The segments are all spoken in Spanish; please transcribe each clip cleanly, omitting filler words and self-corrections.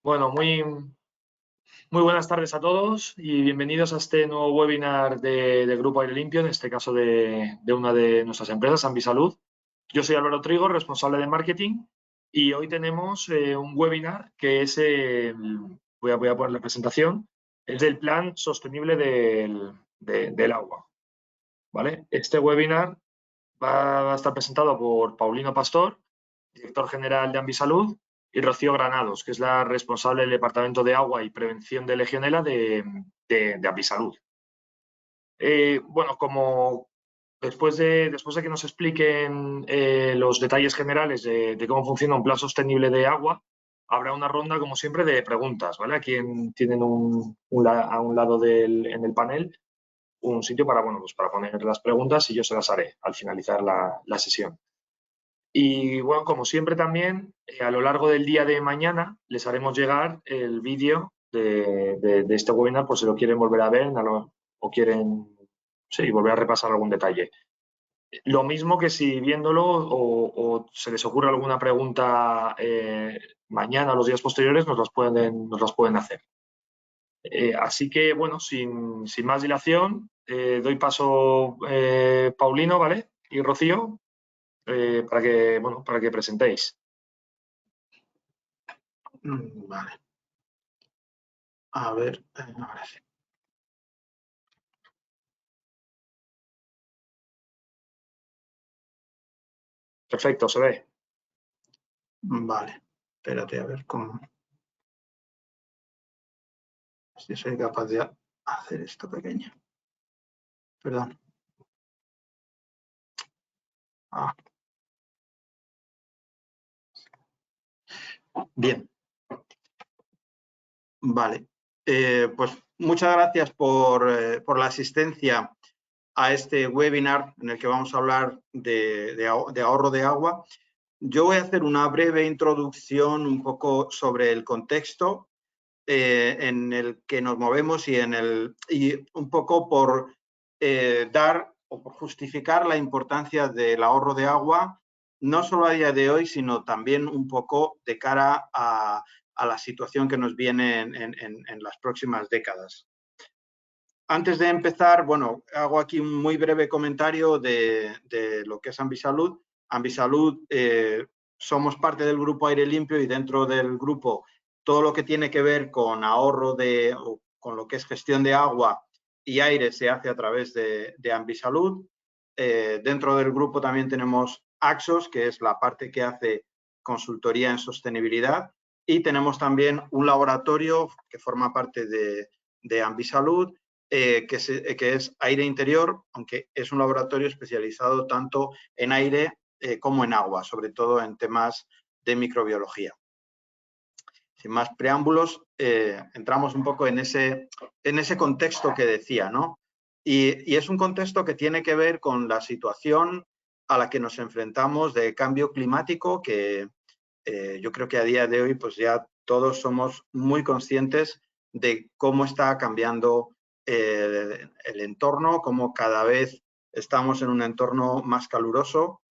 Bueno, muy buenas tardes a todos y bienvenidos a este nuevo webinar del Grupo Aire Limpio, en este caso de una de nuestras empresas, Ambisalud. Yo soy Álvaro Trigo, responsable de marketing, y hoy tenemos un webinar que es, voy a poner la presentación, es del Plan Sostenible del Agua. ¿Vale? Este webinar va a estar presentado por Paulino Pastor, director general de Ambisalud, y Rocío Granados, que es la responsable del Departamento de Agua y Prevención de Legionela de Ambisalud. Bueno, como después de que nos expliquen los detalles generales de cómo funciona un plan sostenible de agua, habrá una ronda, como siempre, de preguntas, ¿vale? Aquí tienen a un lado en el panel un sitio para, bueno, pues para poner las preguntas y yo se las haré al finalizar la sesión. Y bueno, como siempre también, a lo largo del día de mañana les haremos llegar el vídeo de este webinar por si lo quieren volver a ver o quieren volver a repasar algún detalle. Lo mismo que si viéndolo o se les ocurre alguna pregunta mañana o los días posteriores, nos las pueden hacer. Así que, bueno, sin más dilación, doy paso Paulino, ¿vale? Y Rocío, para que presentéis. Vale. A ver, ahora sí. Perfecto, se ve. Vale, espérate a ver cómo. Si soy capaz de hacer esto pequeño. Perdón. Bien. Vale. Pues muchas gracias por la asistencia a este webinar en el que vamos a hablar de ahorro de agua. Yo voy a hacer una breve introducción un poco sobre el contexto en el que nos movemos y un poco por dar o por justificar la importancia del ahorro de agua, no solo a día de hoy, sino también un poco de cara a la situación que nos viene en las próximas décadas. Antes de empezar, bueno, hago aquí un muy breve comentario de lo que es Ambisalud. Ambisalud, somos parte del Grupo Aire Limpio y dentro del grupo todo lo que tiene que ver con ahorro o con lo que es gestión de agua y aire se hace a través de Ambisalud. Dentro del grupo también tenemos Axos, que es la parte que hace consultoría en sostenibilidad, y tenemos también un laboratorio que forma parte de Ambisalud, que es aire interior, aunque es un laboratorio especializado tanto en aire como en agua, sobre todo en temas de microbiología. Sin más preámbulos, entramos un poco en ese contexto que decía, ¿no? Y es un contexto que tiene que ver con la situación a la que nos enfrentamos de cambio climático, que yo creo que a día de hoy pues ya todos somos muy conscientes de cómo está cambiando el entorno, cómo cada vez estamos en un entorno más caluroso.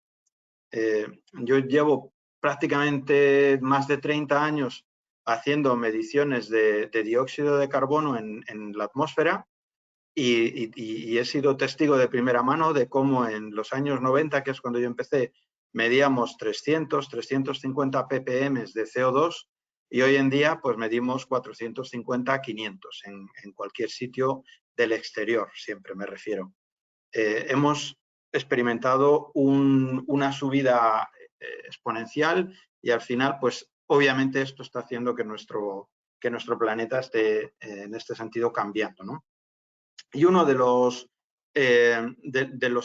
Yo llevo prácticamente más de 30 años haciendo mediciones de dióxido de carbono en la atmósfera y he sido testigo de primera mano de cómo en los años 90, que es cuando yo empecé, medíamos 300, 350 ppm de CO2 y hoy en día pues medimos 450, 500 en cualquier sitio del exterior, siempre me refiero. Hemos experimentado una subida exponencial y al final pues obviamente esto está haciendo que nuestro planeta esté en este sentido cambiando, ¿no? Y uno de los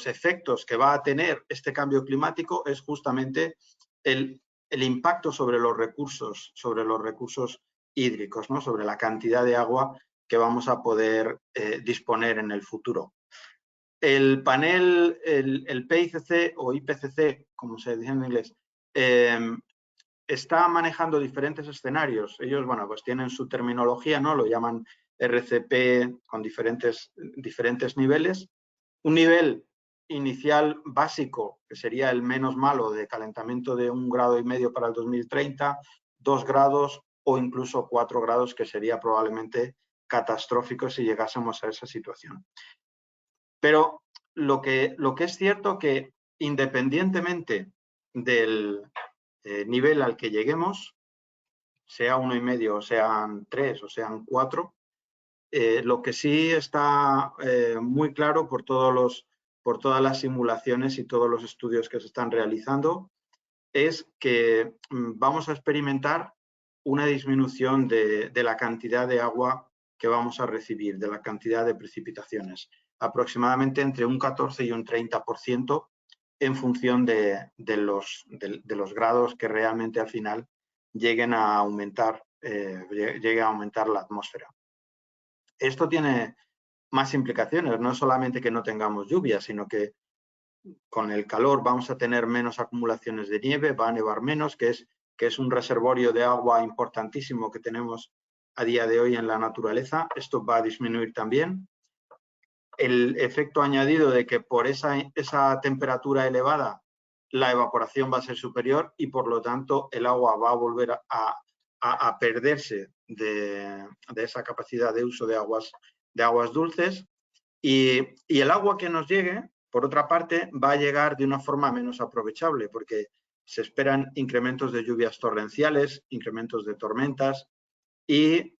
efectos que va a tener este cambio climático es justamente el impacto sobre los recursos hídricos, ¿no? Sobre la cantidad de agua que vamos a poder disponer en el futuro. El panel, el PICC o IPCC, como se dice en inglés, está manejando diferentes escenarios. Ellos, bueno, pues tienen su terminología, ¿no? Lo llaman RCP con diferentes niveles. Un nivel inicial básico, que sería el menos malo, de calentamiento de 1,5 grados para el 2030, 2 grados o incluso 4 grados, que sería probablemente catastrófico si llegásemos a esa situación. Pero lo que es cierto que independientemente del nivel al que lleguemos, sea 1,5, o sean 3 o sean 4, lo que sí está muy claro por todas las simulaciones y todos los estudios que se están realizando es que vamos a experimentar una disminución de la cantidad de agua que vamos a recibir, de la cantidad de precipitaciones, aproximadamente entre un 14 y un 30% en función de los grados que realmente al final lleguen a aumentar, llegue a aumentar la atmósfera. Esto tiene más implicaciones, no es solamente que no tengamos lluvia, sino que con el calor vamos a tener menos acumulaciones de nieve, va a nevar menos, que es un reservorio de agua importantísimo que tenemos a día de hoy en la naturaleza. Esto va a disminuir también. El efecto añadido de que por esa temperatura elevada la evaporación va a ser superior y por lo tanto el agua va a volver a perderse de esa capacidad de uso de aguas dulces, y el agua que nos llegue, por otra parte, va a llegar de una forma menos aprovechable, porque se esperan incrementos de lluvias torrenciales, incrementos de tormentas, y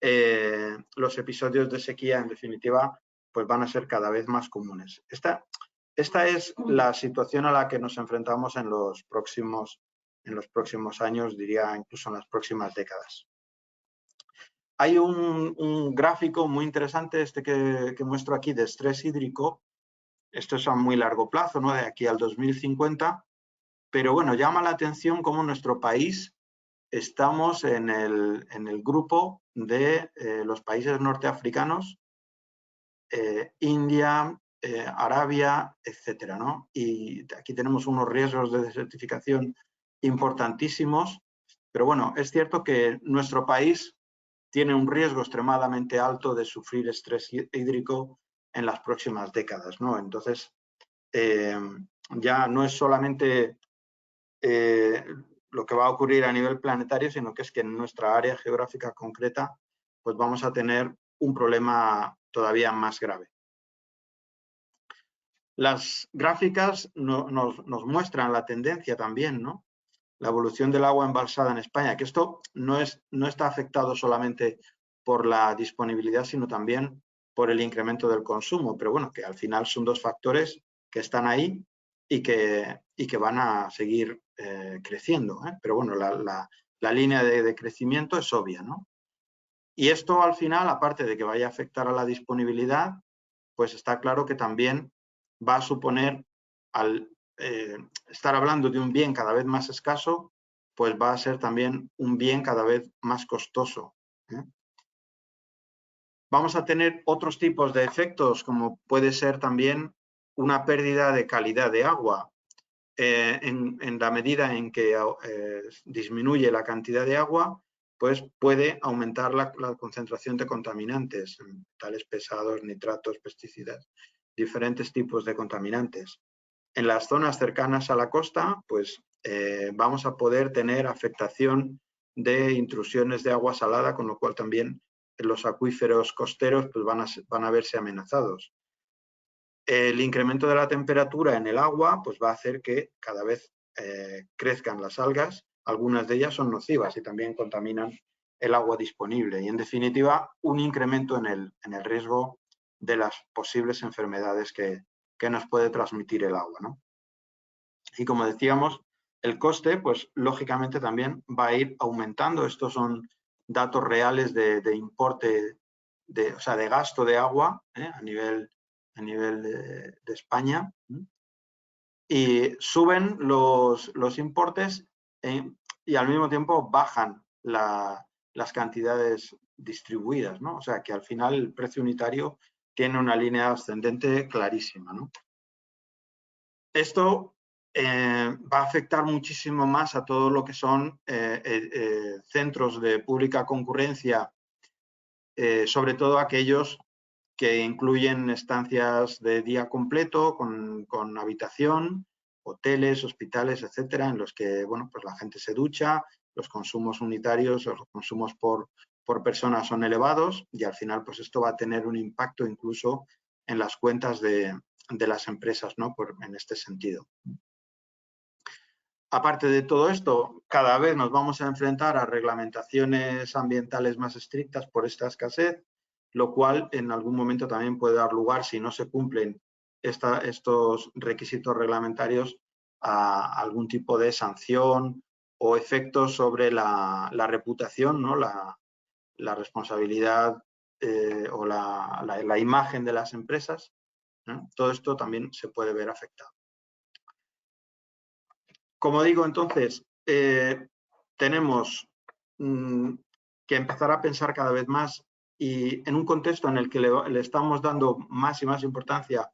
los episodios de sequía, en definitiva, pues van a ser cada vez más comunes. Esta es la situación a la que nos enfrentamos en los próximos años, diría incluso en las próximas décadas. Hay un gráfico muy interesante, que muestro aquí, de estrés hídrico. Esto es a muy largo plazo, ¿no? De aquí al 2050. Pero bueno, llama la atención cómo nuestro país estamos en el grupo de los países norteafricanos, India, Arabia, etcétera, ¿no? Y aquí tenemos unos riesgos de desertificación importantísimos. Pero bueno, es cierto que nuestro país tiene un riesgo extremadamente alto de sufrir estrés hídrico en las próximas décadas, ¿no? Entonces, ya no es solamente lo que va a ocurrir a nivel planetario, sino que es que en nuestra área geográfica concreta, pues vamos a tener un problema todavía más grave. Las gráficas nos muestran la tendencia también, ¿no? La evolución del agua embalsada en España, que esto no está afectado solamente por la disponibilidad, sino también por el incremento del consumo, pero bueno, que al final son dos factores que están ahí y que van a seguir creciendo, ¿eh? Pero bueno, la línea de crecimiento es obvia, ¿no? Y esto al final, aparte de que vaya a afectar a la disponibilidad, pues está claro que también va a suponer, al estar hablando de un bien cada vez más escaso, pues va a ser también un bien cada vez más costoso, ¿eh? Vamos a tener otros tipos de efectos, como puede ser también una pérdida de calidad de agua. En la medida en que disminuye la cantidad de agua, pues puede aumentar la concentración de contaminantes, metales pesados, nitratos, pesticidas, diferentes tipos de contaminantes. En las zonas cercanas a la costa, pues vamos a poder tener afectación de intrusiones de agua salada, con lo cual también los acuíferos costeros pues van a verse amenazados. El incremento de la temperatura en el agua pues va a hacer que cada vez crezcan las algas. Algunas de ellas son nocivas y también contaminan el agua disponible. Y en definitiva, un incremento en el riesgo de las posibles enfermedades que nos puede transmitir el agua, ¿no? Y como decíamos, el coste, pues lógicamente también va a ir aumentando. Estos son datos reales de importe, o sea, de gasto de agua a nivel de España. Y suben los importes y al mismo tiempo bajan las cantidades distribuidas, ¿no? O sea, que al final el precio unitario tiene una línea ascendente clarísima, ¿no? Esto va a afectar muchísimo más a todo lo que son centros de pública concurrencia, sobre todo aquellos que incluyen estancias de día completo con habitación, hoteles, hospitales, etcétera, en los que, bueno, pues la gente se ducha los consumos unitarios, los consumos por persona son elevados y al final pues esto va a tener un impacto incluso en las cuentas de las empresas, ¿no? En este sentido. Aparte de todo esto, cada vez nos vamos a enfrentar a reglamentaciones ambientales más estrictas por esta escasez, lo cual en algún momento también puede dar lugar, si no se cumplen estos requisitos reglamentarios, a algún tipo de sanción o efectos sobre la reputación, ¿no? La responsabilidad o la imagen de las empresas, ¿no? Todo esto también se puede ver afectado. Como digo, entonces, tenemos que empezar a pensar cada vez más y en un contexto en el que le estamos dando más y más importancia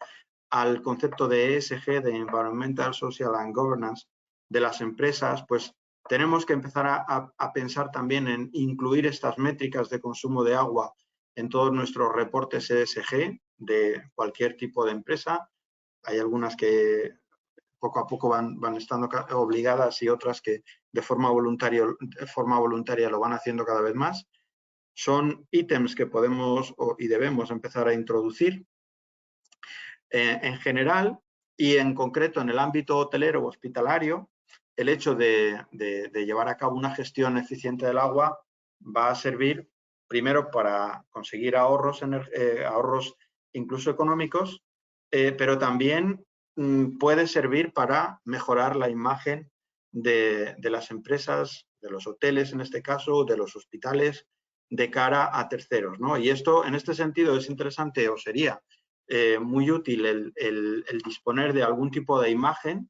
al concepto de ESG, de Environmental, Social and Governance, de las empresas, pues tenemos que empezar a pensar también en incluir estas métricas de consumo de agua en todos nuestros reportes ESG de cualquier tipo de empresa. Hay algunas que poco a poco van estando obligadas y otras que de forma voluntaria lo van haciendo cada vez más. Son ítems que podemos y debemos empezar a introducir en general y en concreto en el ámbito hotelero o hospitalario. El hecho de llevar a cabo una gestión eficiente del agua va a servir primero para conseguir ahorros incluso económicos, pero también puede servir para mejorar la imagen de las empresas, de los hoteles en este caso, de los hospitales, de cara a terceros, ¿no? Y esto, en este sentido, es interesante o sería muy útil el disponer de algún tipo de imagen.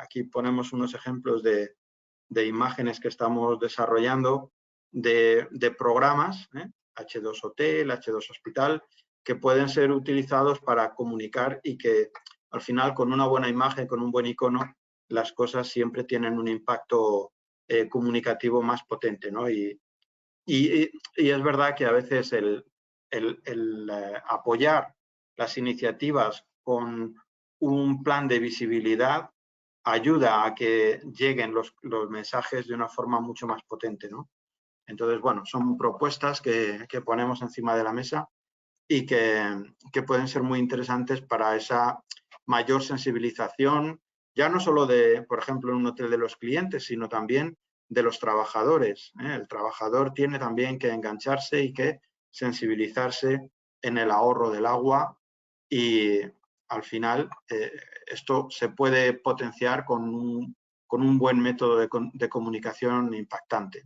Aquí ponemos unos ejemplos de imágenes que estamos desarrollando de programas, H2 Hotel, H2 Hospital, que pueden ser utilizados para comunicar y que al final con una buena imagen, con un buen icono, las cosas siempre tienen un impacto comunicativo más potente, ¿no? Y es verdad que a veces el apoyar las iniciativas con un plan de visibilidad ayuda a que lleguen los mensajes de una forma mucho más potente, ¿no? Entonces, bueno, son propuestas que ponemos encima de la mesa y que pueden ser muy interesantes para esa mayor sensibilización, ya no solo de, por ejemplo, en un hotel de los clientes, sino también de los trabajadores. El trabajador tiene también que engancharse y que sensibilizarse en el ahorro del agua y al final esto se puede potenciar con un buen método de comunicación impactante.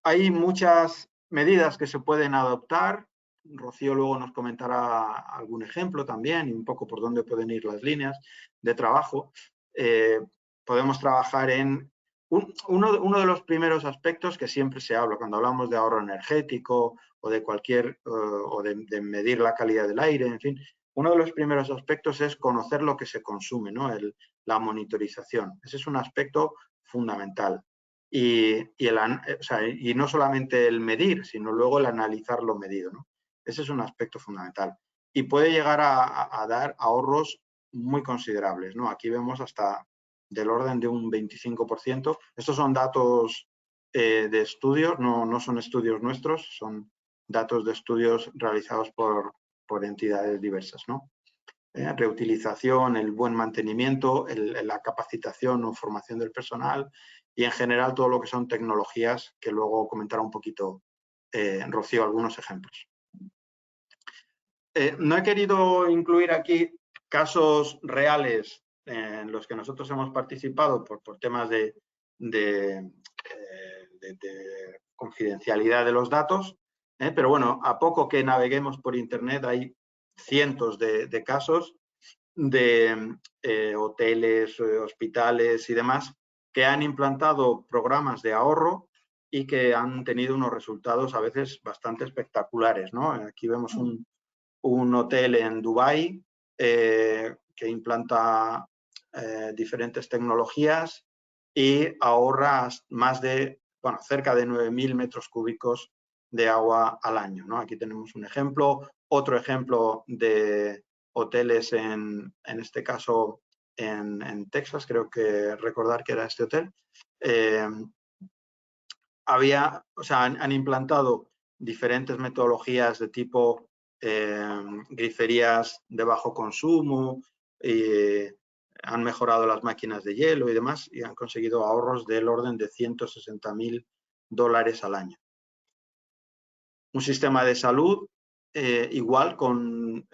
Hay muchas medidas que se pueden adoptar. Rocío luego nos comentará algún ejemplo también y un poco por dónde pueden ir las líneas de trabajo. Podemos trabajar en uno de los primeros aspectos que siempre se habla cuando hablamos de ahorro energético o de o de medir la calidad del aire, en fin. Uno de los primeros aspectos es conocer lo que se consume, ¿no? La monitorización. Ese es un aspecto fundamental. Y no solamente el medir, sino luego el analizar lo medido, ¿no? Ese es un aspecto fundamental. Y puede llegar a dar ahorros muy considerables, ¿no? Aquí vemos hasta del orden de un 25%. Estos son datos de estudios, no son estudios nuestros, son datos de estudios realizados por entidades diversas, ¿no? Reutilización, el buen mantenimiento, la capacitación o formación del personal y en general todo lo que son tecnologías, que luego comentará un poquito Rocío algunos ejemplos. No he querido incluir aquí casos reales en los que nosotros hemos participado por temas de confidencialidad de los datos, pero bueno, a poco que naveguemos por internet hay cientos de casos de hoteles, hospitales y demás que han implantado programas de ahorro y que han tenido unos resultados a veces bastante espectaculares, ¿no? Aquí vemos un hotel en Dubái que implanta diferentes tecnologías y ahorra más de, bueno, cerca de 9.000 metros cúbicos de agua al año, ¿no? Aquí tenemos un ejemplo. Otro ejemplo de hoteles en este caso en Texas, creo que recordar que era este hotel, han implantado diferentes metodologías de tipo griferías de bajo consumo, han mejorado las máquinas de hielo y demás, y han conseguido ahorros del orden de $160.000 al año. Un sistema de salud igual, con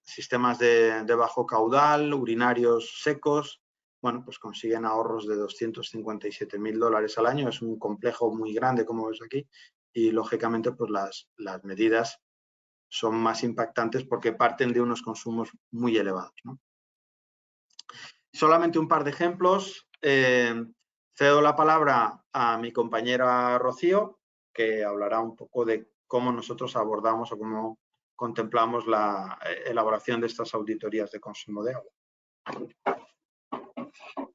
sistemas de bajo caudal, urinarios secos, bueno, pues consiguen ahorros de $257.000 al año. Es un complejo muy grande, como ves aquí, y lógicamente pues las medidas son más impactantes porque parten de unos consumos muy elevados, ¿no? Solamente un par de ejemplos. Cedo la palabra a mi compañera Rocío, que hablará un poco de cómo nosotros abordamos o cómo contemplamos la elaboración de estas auditorías de consumo de agua.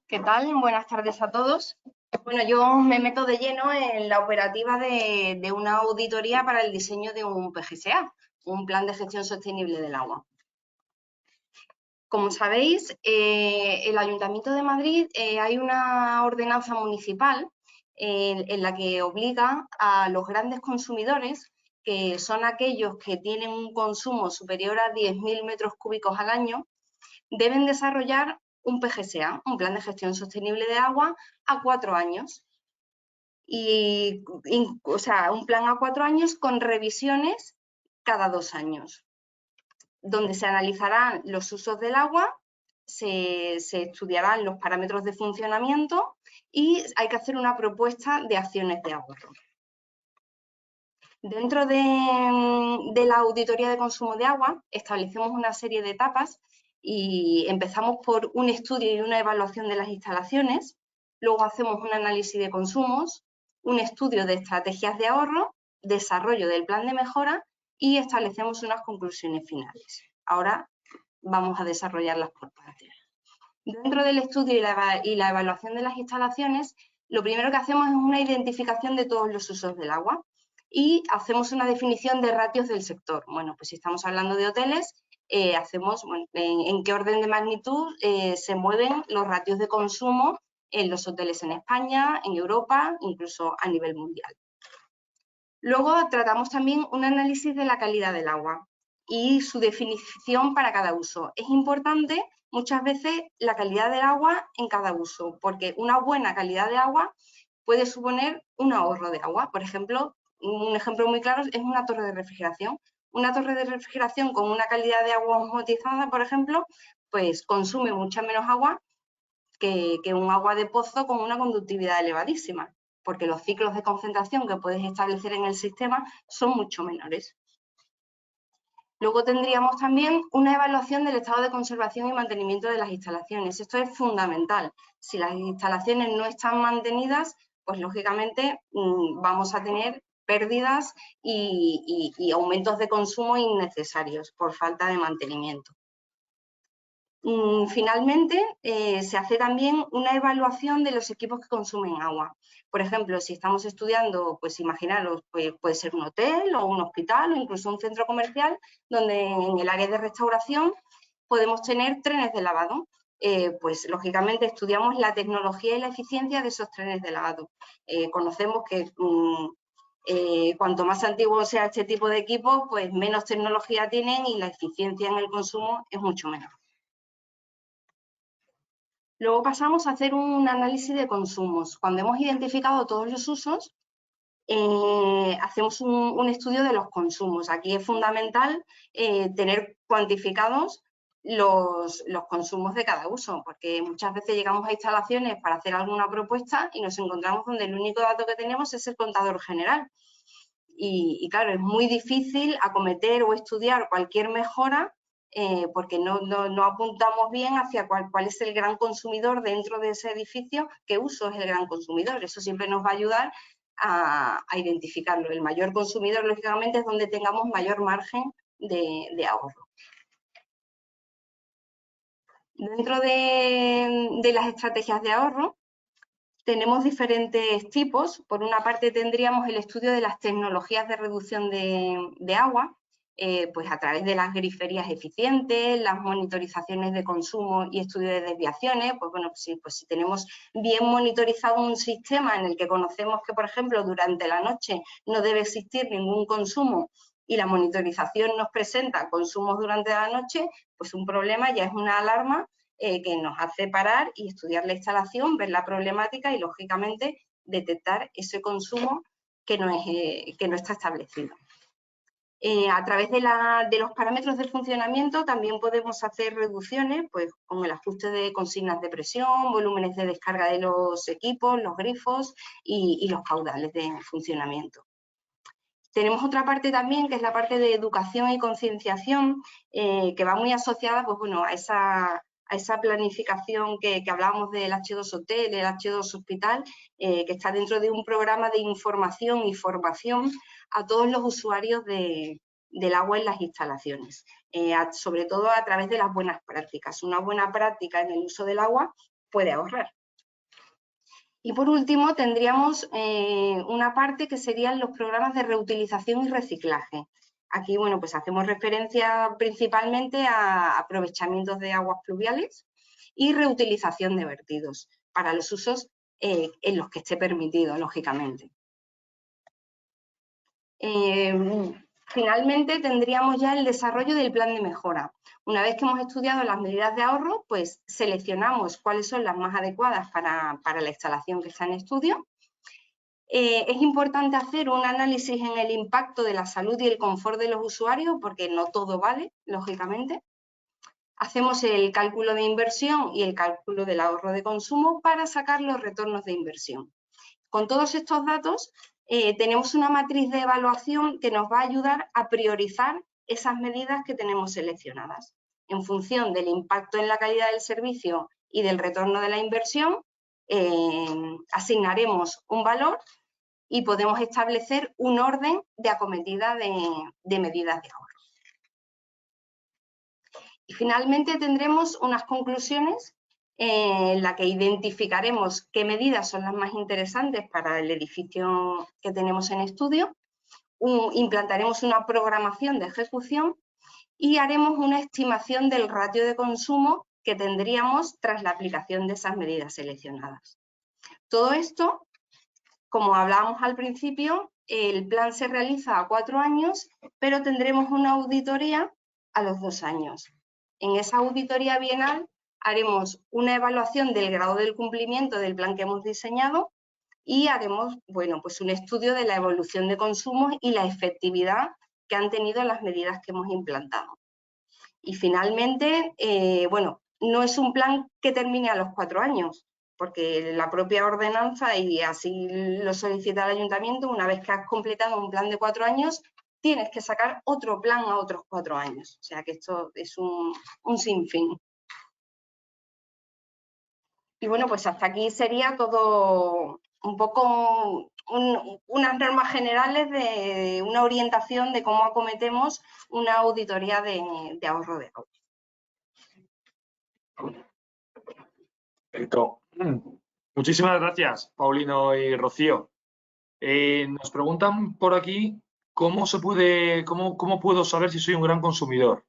¿Qué tal? Buenas tardes a todos. Bueno, yo me meto de lleno en la operativa de una auditoría para el diseño de un PGSA, un Plan de Gestión Sostenible del Agua. Como sabéis, el Ayuntamiento de Madrid hay una ordenanza municipal en la que obliga a los grandes consumidores, que son aquellos que tienen un consumo superior a 10.000 metros cúbicos al año, deben desarrollar un PGSA, un Plan de Gestión Sostenible de Agua, a 4 años. O sea, un plan a 4 años con revisiones cada 2 años, donde se analizarán los usos del agua, se estudiarán los parámetros de funcionamiento y hay que hacer una propuesta de acciones de ahorro. Dentro de la auditoría de consumo de agua establecemos una serie de etapas y empezamos por un estudio y una evaluación de las instalaciones, luego hacemos un análisis de consumos, un estudio de estrategias de ahorro, desarrollo del plan de mejora y establecemos unas conclusiones finales. Ahora vamos a desarrollarlas por partes. Dentro del estudio y la evaluación de las instalaciones, lo primero que hacemos es una identificación de todos los usos del agua y hacemos una definición de ratios del sector. Bueno, pues si estamos hablando de hoteles, hacemos en qué orden de magnitud se mueven los ratios de consumo en los hoteles en España, en Europa, incluso a nivel mundial. Luego tratamos también un análisis de la calidad del agua y su definición para cada uso. Es importante muchas veces la calidad del agua en cada uso, porque una buena calidad de agua puede suponer un ahorro de agua. Por ejemplo, un ejemplo muy claro es una torre de refrigeración. Una torre de refrigeración con una calidad de agua osmotizada, por ejemplo, pues consume mucha menos agua que un agua de pozo con una conductividad elevadísima, porque los ciclos de concentración que puedes establecer en el sistema son mucho menores. Luego tendríamos también una evaluación del estado de conservación y mantenimiento de las instalaciones. Esto es fundamental. Si las instalaciones no están mantenidas, pues lógicamente vamos a tener pérdidas y aumentos de consumo innecesarios por falta de mantenimiento. Finalmente, se hace también una evaluación de los equipos que consumen agua. Por ejemplo, si estamos estudiando, pues imaginaros, puede ser un hotel o un hospital o incluso un centro comercial, donde en el área de restauración podemos tener trenes de lavado. Pues lógicamente estudiamos la tecnología y la eficiencia de esos trenes de lavado. Conocemos que cuanto más antiguo sea este tipo de equipos, pues menos tecnología tienen y la eficiencia en el consumo es mucho menor. Luego pasamos a hacer un análisis de consumos. Cuando hemos identificado todos los usos, hacemos un estudio de los consumos. Aquí es fundamental tener cuantificados los consumos de cada uso, porque muchas veces llegamos a instalaciones para hacer alguna propuesta y nos encontramos donde el único dato que tenemos es el contador general. Y claro, es muy difícil acometer o estudiar cualquier mejora porque no apuntamos bien hacia cuál es el gran consumidor dentro de ese edificio, qué uso es el gran consumidor. Eso siempre nos va a ayudar a identificarlo. El mayor consumidor, lógicamente, es donde tengamos mayor margen de ahorro. Dentro de las estrategias de ahorro, tenemos diferentes tipos. Por una parte tendríamos el estudio de las tecnologías de reducción de agua. pues a través de las griferías eficientes, las monitorizaciones de consumo y estudios de desviaciones. Pues bueno, pues si tenemos bien monitorizado un sistema en el que conocemos que, por ejemplo, durante la noche no debe existir ningún consumo y la monitorización nos presenta consumos durante la noche, pues un problema ya es una alarma que nos hace parar y estudiar la instalación, ver la problemática y, lógicamente, detectar ese consumo que no está establecido. A través de los parámetros de funcionamiento también podemos hacer reducciones, pues con el ajuste de consignas de presión, volúmenes de descarga de los equipos, los grifos y los caudales de funcionamiento. Tenemos otra parte también, que es la parte de educación y concienciación, que va muy asociada, pues bueno, a esa planificación que hablábamos del H2 Hotel, el H2 Hospital, que está dentro de un programa de información y formación a todos los usuarios del agua en las instalaciones, sobre todo a través de las buenas prácticas. Una buena práctica en el uso del agua puede ahorrar. Y por último tendríamos una parte que serían los programas de reutilización y reciclaje. Aquí, bueno, pues hacemos referencia principalmente a aprovechamientos de aguas pluviales y reutilización de vertidos para los usos en los que esté permitido, lógicamente. Finalmente tendríamos ya el desarrollo del plan de mejora. Una vez que hemos estudiado las medidas de ahorro, pues seleccionamos cuáles son las más adecuadas para la instalación que está en estudio. Es importante hacer un análisis en el impacto de la salud y el confort de los usuarios, porque no todo vale, lógicamente. Hacemos el cálculo de inversión y el cálculo del ahorro de consumo para sacar los retornos de inversión. Con todos estos datos, tenemos una matriz de evaluación que nos va a ayudar a priorizar esas medidas que tenemos seleccionadas. En función del impacto en la calidad del servicio y del retorno de la inversión, asignaremos un valor y podemos establecer un orden de acometida de medidas de ahorro. Y finalmente tendremos unas conclusiones en la que identificaremos qué medidas son las más interesantes para el edificio que tenemos en estudio, implantaremos una programación de ejecución y haremos una estimación del ratio de consumo que tendríamos tras la aplicación de esas medidas seleccionadas. Todo esto, como hablábamos al principio, el plan se realiza a 4 años, pero tendremos una auditoría a los 2 años. En esa auditoría bienal haremos una evaluación del grado del cumplimiento del plan que hemos diseñado y haremos, bueno, pues un estudio de la evolución de consumos y la efectividad que han tenido las medidas que hemos implantado. Y finalmente, bueno, no es un plan que termine a los 4 años, porque la propia ordenanza, y así lo solicita el ayuntamiento, una vez que has completado un plan de 4 años, tienes que sacar otro plan a otros 4 años. O sea que esto es un sinfín. Y bueno, pues hasta aquí sería todo un poco unas normas generales de una orientación de cómo acometemos una auditoría de ahorro de agua. Perfecto. Muchísimas gracias, Paulino y Rocío. Nos preguntan por aquí cómo puedo saber si soy un gran consumidor.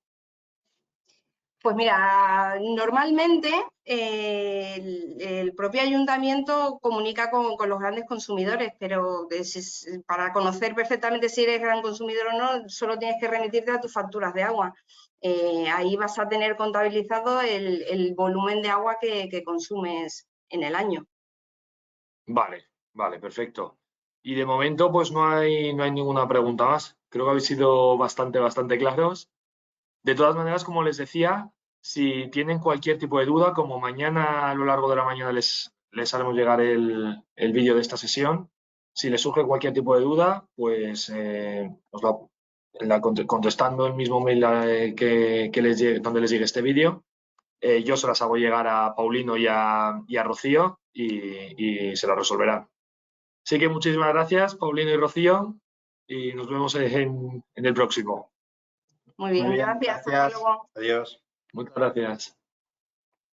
Pues mira, normalmente el propio ayuntamiento comunica con los grandes consumidores, pero para conocer perfectamente si eres gran consumidor o no, solo tienes que remitirte a tus facturas de agua. Ahí vas a tener contabilizado el volumen de agua que consumes en el año. Vale, perfecto. Y de momento pues no hay ninguna pregunta más. Creo que habéis sido bastante claros. De todas maneras, como les decía, si tienen cualquier tipo de duda, como mañana a lo largo de la mañana les haremos llegar el vídeo de esta sesión, si les surge cualquier tipo de duda, pues contestando el mismo mail donde les llegue este vídeo, yo se las hago llegar a Paulino y a Rocío y se las resolverán. Así que muchísimas gracias, Paulino y Rocío, y nos vemos en el próximo. Muy bien, gracias. Hasta luego. Adiós. Muchas gracias.